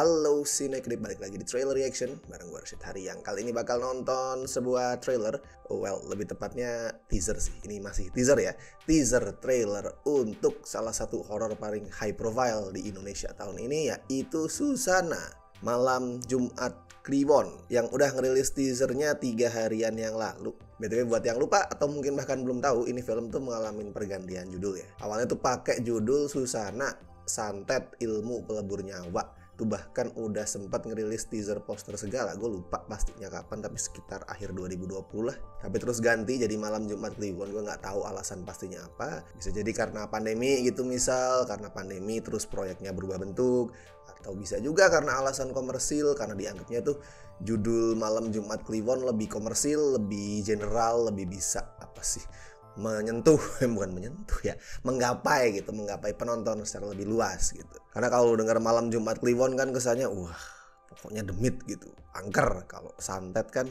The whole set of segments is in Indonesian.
Halo Cinecrip, balik lagi di trailer reaction bareng gue Rashid Hari yang kali ini bakal nonton sebuah trailer. Lebih tepatnya teaser sih. Ini masih teaser ya. Teaser trailer untuk salah satu horor paling high profile di Indonesia tahun ini, yaitu Susana Malam Jumat Kliwon, yang udah ngerilis teasernya 3 harian yang lalu. BTW buat yang lupa atau mungkin bahkan belum tahu, ini film tuh mengalami pergantian judul ya. Awalnya tuh pakai judul Susana Santet Ilmu Pelebur Nyawa. Tuh bahkan udah sempat ngerilis teaser poster segala. Gue lupa pastinya kapan, tapi sekitar akhir 2020 lah. Tapi terus ganti jadi Malam Jumat Kliwon. Gue nggak tahu alasan pastinya apa. Bisa jadi karena pandemi gitu misal, karena pandemi terus proyeknya berubah bentuk, atau bisa juga karena alasan komersil, karena dianggapnya tuh judul Malam Jumat Kliwon lebih komersil, lebih general, lebih bisa apa sih, menyentuh, bukan menyentuh ya, menggapai penonton secara lebih luas gitu. Karena kalau dengar Malam Jumat Kliwon kan kesannya pokoknya demit gitu, angker. Kalau santet kan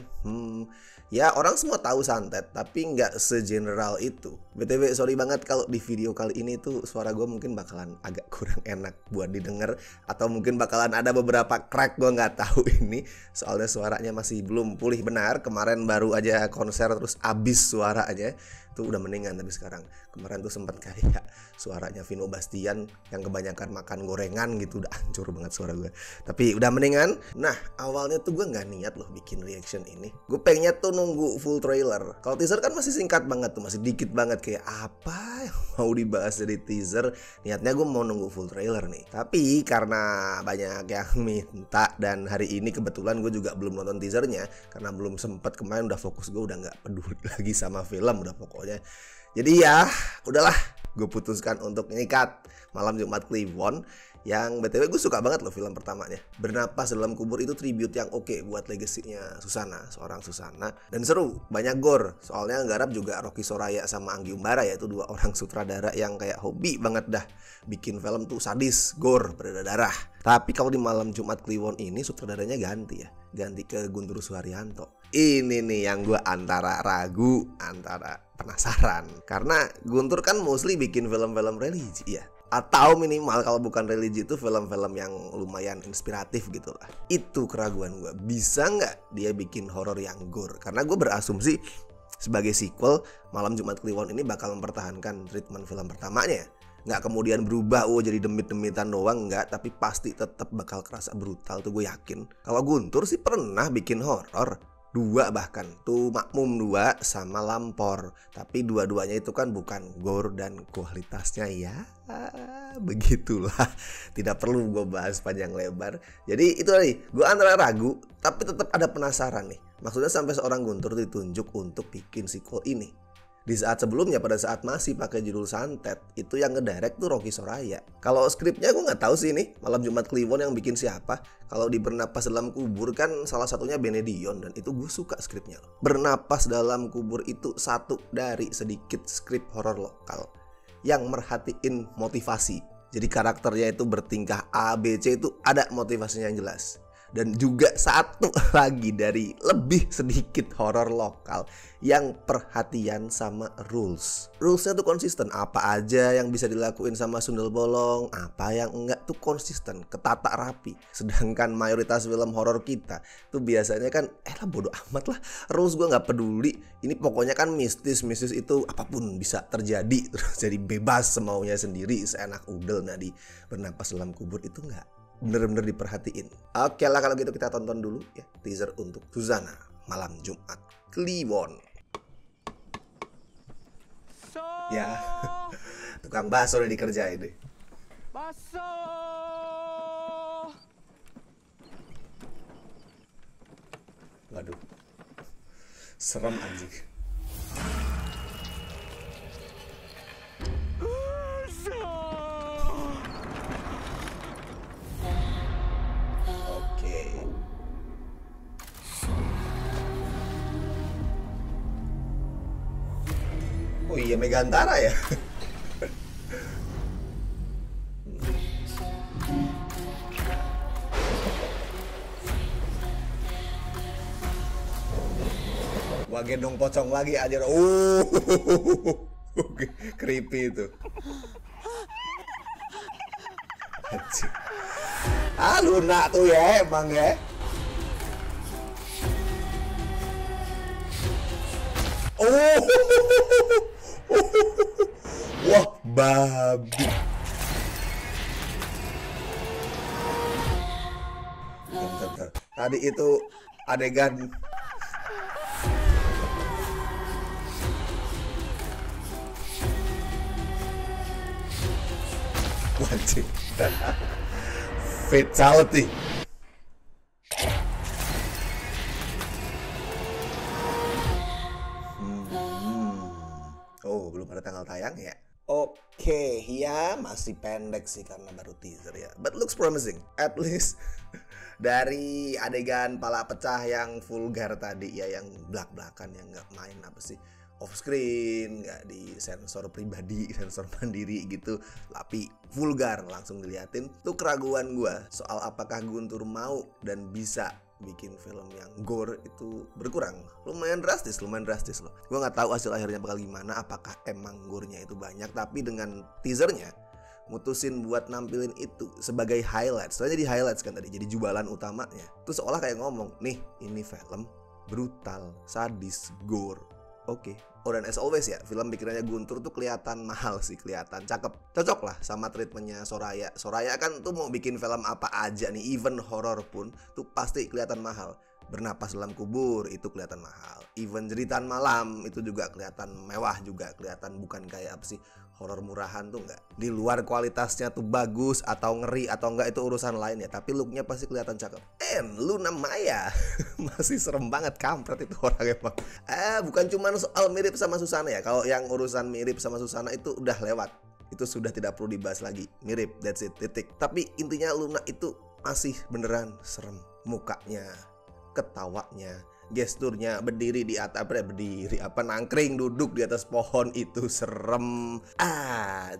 ya orang semua tahu santet, tapi nggak segeneral itu. BTW sorry banget kalau di video kali ini tuh suara gue mungkin bakalan agak kurang enak buat didengar, atau mungkin bakalan ada beberapa crack, gue nggak tahu ini. Soalnya suaranya masih belum pulih benar. Kemarin baru aja konser terus abis suaranya. Tuh udah mendingan, tapi sekarang kemarin tuh sempat kayak suaranya Vino Bastian yang kebanyakan makan gorengan gitu, udah hancur banget suara gue. Tapi udah mendingan. Nah, awalnya tuh gue nggak niat loh bikin reaction ini. Gue pengennya tuh nunggu full trailer. Kalau teaser kan masih singkat banget tuh, masih dikit banget, kayak apa yang mau dibahas dari teaser. Niatnya gue mau nunggu full trailer nih. Tapi karena banyak yang minta dan hari ini kebetulan gue juga belum nonton teasernya, karena belum sempet. Kemarin udah fokus, gue udah nggak peduli lagi sama film, udah pokoknya. Jadi ya udahlah, gue putuskan untuk nyikat Malam Jumat Kliwon, yang BTW gue suka banget loh film pertamanya. Bernapas Dalam Kubur itu tribute yang oke buat legasinya Susana, seorang Susana, dan seru, banyak gore. Soalnya nggarap juga Rocky Soraya sama Anggi Umbara, yaitu 2 orang sutradara yang kayak hobi banget dah bikin film tuh sadis, gore, berdarah. Tapi kalau di Malam Jumat Kliwon ini sutradaranya ganti ke Guntur Suharyanto. Ini nih yang gue antara ragu, antara penasaran. Karena Guntur kan mostly bikin film-film religi ya, atau minimal kalau bukan religi itu film-film yang lumayan inspiratif gitu lah. Itu keraguan gue, bisa nggak dia bikin horor yang gore? Karena gue berasumsi sebagai sequel, Malam Jumat Kliwon ini bakal mempertahankan treatment film pertamanya. Nggak kemudian berubah jadi demit-demitan doang, nggak, tapi pasti tetap bakal kerasa brutal tuh, gue yakin. Kalau Guntur sih pernah bikin horor 2, bahkan tuh Makmum 2 sama Lampor, tapi dua-duanya itu kan bukan gore dan kualitasnya ya begitulah, tidak perlu gue bahas panjang lebar. Jadi itu tadi, gue antara ragu tapi tetap ada penasaran nih. Maksudnya sampai seorang Guntur ditunjuk untuk bikin sequel ini. Di saat sebelumnya, pada saat masih pakai judul Santet, itu yang ngedirect tuh Rocky Soraya. Kalau skripnya gue nggak tahu sih nih Malam Jumat Kliwon yang bikin siapa. Kalau di Bernapas Dalam Kubur kan salah satunya Benedion, dan itu gue suka skripnya. Bernapas Dalam Kubur itu satu dari sedikit skrip horor lokal yang merhatiin motivasi. Jadi karakternya itu bertingkah A, B, C, itu ada motivasinya yang jelas. Dan juga satu lagi dari lebih sedikit horor lokal yang perhatian sama rules. Rulesnya tuh konsisten, apa aja yang bisa dilakuin sama sundel bolong, apa yang enggak tuh konsisten, ketata rapi. Sedangkan mayoritas film horor kita tuh biasanya kan bodo amat lah, rules gue nggak peduli. Ini pokoknya kan mistis itu apapun bisa terjadi, terus jadi bebas semaunya sendiri, seenak udel. Nah, di Bernapas Dalam Kubur itu enggak, bener-bener diperhatiin. Oke lah, kalau gitu kita tonton dulu ya teaser untuk Susana Malam Jumat Kliwon. Ya, tukang bakso udah dikerjain deh. Bakso. Waduh, serem anjing. Oh iya, Megantara ya. Wah, gendong pocong lagi aja. Creepy itu. Anjir. Ah, lunak tuh ya emang ya. Oh. Wah, babi. Bentar. Tadi itu adegan wajib fatality. Oh, belum ada tanggal tayang ya. Oke, ya masih pendek sih karena baru teaser ya. But looks promising. At least dari adegan pala pecah yang vulgar tadi ya, yang belak-belakan, yang nggak main apa sih, off screen, nggak di sensor pribadi, sensor mandiri gitu, tapi vulgar langsung diliatin. Tuh keraguan gue soal apakah Guntur mau dan bisa bikin film yang gore itu berkurang. Lumayan drastis loh. Gue nggak tahu hasil akhirnya bakal gimana, apakah emang gore-nya itu banyak, tapi dengan teasernya mutusin buat nampilin itu sebagai highlights. Soalnya di highlights kan tadi, jadi jualan utamanya. Terus seolah kayak ngomong, nih ini film brutal, sadis, gore. Oke. Oh, dan as always ya, film bikinannya Guntur tuh kelihatan mahal sih, kelihatan cakep. Cocok lah sama treatmentnya Soraya. Soraya kan tuh mau bikin film apa aja nih, even horor pun tuh pasti kelihatan mahal. Bernapas dalam kubur itu kelihatan mahal. Even Jeritan Malam itu juga kelihatan mewah juga, kelihatan bukan kayak apa sih, horor murahan tuh enggak. Di luar kualitasnya tuh bagus atau ngeri atau enggak itu urusan lain ya, tapi looknya pasti kelihatan cakep. Luna Maya masih serem banget, kampret itu orang emang. Bukan cuma soal mirip sama Susana ya. Kalau yang urusan mirip sama Susana itu udah lewat. Itu sudah tidak perlu dibahas lagi. Mirip, that's it, titik. Tapi intinya Luna itu masih beneran serem. Mukanya, ketawanya, gesturnya, berdiri di atas nangkring duduk di atas pohon itu serem.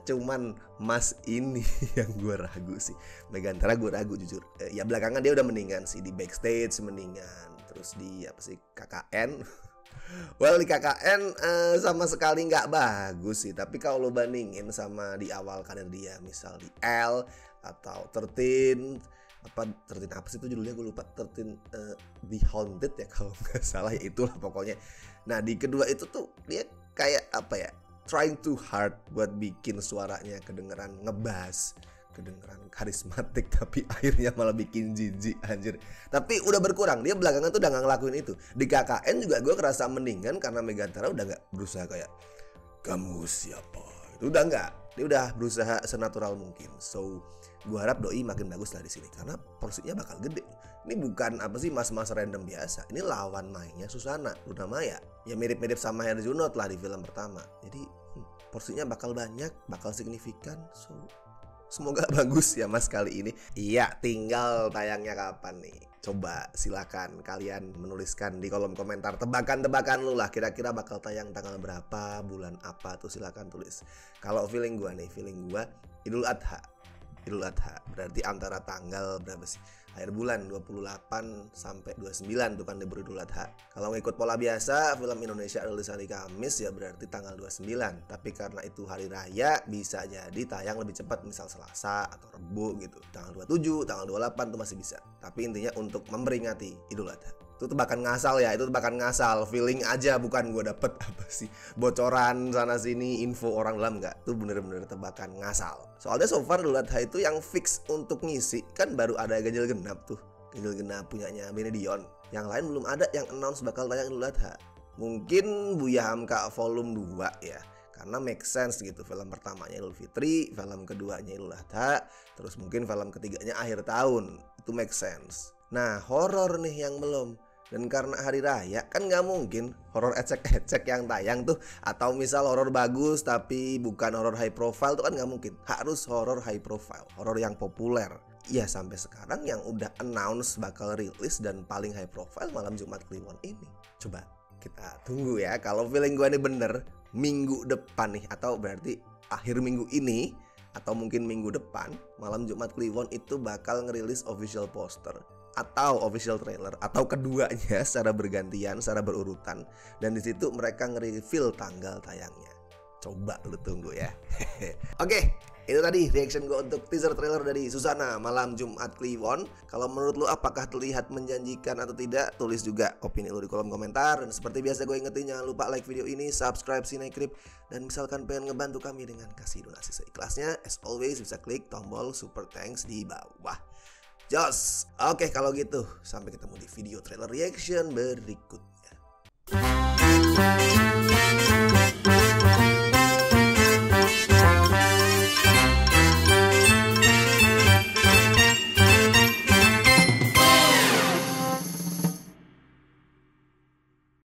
Cuman Mas ini yang gue ragu sih. Megantara gue ragu jujur. Ya belakangan dia udah mendingan sih, di backstage mendingan. Terus di apa sih, KKN. Well, di KKN sama sekali nggak bagus sih. Tapi kalau lo bandingin sama di awal karir dia, misal di L atau 13 apa sih itu judulnya, gue lupa. 13 The Haunted ya kalau nggak salah, ya itulah pokoknya. Nah di kedua itu tuh dia kayak apa ya, trying too hard buat bikin suaranya kedengeran ngebass, kedengeran karismatik, tapi akhirnya malah bikin jijik anjir. Tapi udah berkurang, dia belakangan tuh udah gak ngelakuin itu. Di KKN juga gue kerasa mendingan karena Megantara udah gak berusaha kayak kamu siapa, itu udah enggak. Dia udah berusaha senatural mungkin. So gue harap doi makin bagus lah di sini karena porsinya bakal gede. Ini bukan apa sih mas-mas random biasa. Ini lawan mainnya Susana, Luna Maya. Ya mirip-mirip sama Herjunot lah di film pertama. Jadi porsinya bakal banyak, bakal signifikan. So semoga bagus ya mas kali ini. Iya, tinggal tayangnya kapan nih? Coba silakan kalian menuliskan di kolom komentar tebakan-tebakan lu lah, kira-kira bakal tayang tanggal berapa, bulan apa tuh, silakan tulis. Kalau feeling gua Idul Adha berarti antara tanggal berapa sih? Akhir bulan 28 sampai 29 tuh kan libur Idul Adha. Kalau ngikut pola biasa film Indonesia rilis hari Kamis ya berarti tanggal 29. Tapi karena itu hari raya bisa jadi tayang lebih cepat, misal Selasa atau Rebo gitu. Tanggal 27, tanggal 28 tuh masih bisa. Tapi intinya untuk memperingati Idul Adha. Itu tebakan ngasal ya, itu tebakan ngasal, feeling aja, bukan gue dapet apa sih bocoran sana sini, info orang dalam, enggak. Itu bener-bener tebakan ngasal. Soalnya so far Idul Adha itu yang fix untuk ngisi kan baru ada Ganjil Genap tuh. Ganjil Genap punyanya Benedion. Yang lain belum ada yang announce bakal tayang Idul Adha. Mungkin Buya Hamka volume 2 ya, karena make sense gitu. Film pertamanya Idul Fitri, film keduanya Idul Adha, terus mungkin film ketiganya akhir tahun. Itu make sense. Nah horor nih yang belum. Dan karena hari raya kan nggak mungkin horor ecek-ecek yang tayang tuh. Atau misal horor bagus tapi bukan horor high profile tuh kan nggak mungkin. Harus horor high profile, horor yang populer. Ya sampai sekarang yang udah announce bakal rilis dan paling high profile malam Jumat Kliwon ini. Coba kita tunggu ya. Kalau feeling gue ini bener, minggu depan nih, atau berarti akhir minggu ini atau mungkin minggu depan, malam Jumat Kliwon itu bakal ngerilis official poster atau official trailer, atau keduanya secara bergantian, secara berurutan. Dan di situ mereka nge-reveal tanggal tayangnya. Coba lu tunggu ya. Oke, Itu tadi reaction gue untuk teaser trailer dari Susanna Malam Jumat Kliwon. Kalau menurut lu apakah terlihat menjanjikan atau tidak? Tulis juga opini lu di kolom komentar. Dan seperti biasa gue ingetin, jangan lupa like video ini, subscribe Cinecrip, dan misalkan pengen ngebantu kami dengan kasih donasi seikhlasnya, as always bisa klik tombol super thanks di bawah. Jos. Oke, kalau gitu sampai ketemu di video trailer reaction berikutnya.